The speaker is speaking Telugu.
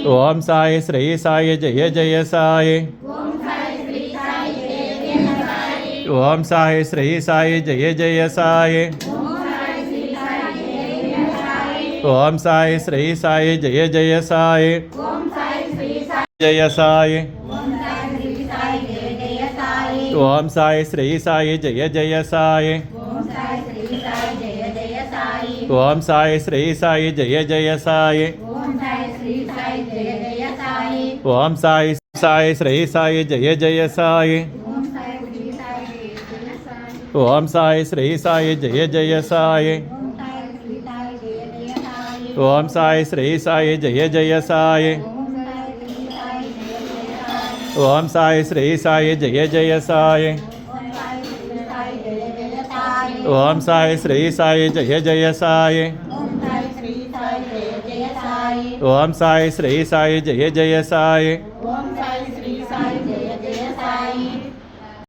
ఓం సాయి శ్రీ సాయి జయ జయ సాయి ఓం సాయి శ్రీ సాయి జయ జయ సాయి ఓం సాయి శ్రీ సాయి జయ జయ సాయి జయ సాయి ఓం సాయి శ్రీ సాయి జయ జయ సాయి ఓం సాయి శ్రీ సాయి జయ జయ సాయి ఓం సాయి సాయి శ్రీ సాయి జయ జయ సాయి ఓం సాయి శ్రీ సాయి జయ జయ సాయి ఓం సాయి శ్రీ సాయి జయ జయ సాయి ఓం సాయి శ్రీ సాయి జయ జయ సాయి ఓం సాయి శ్రీ సాయి జయ జయ సాయి ఓం సాయి శ్రీ సాయి జయ జయ సాయి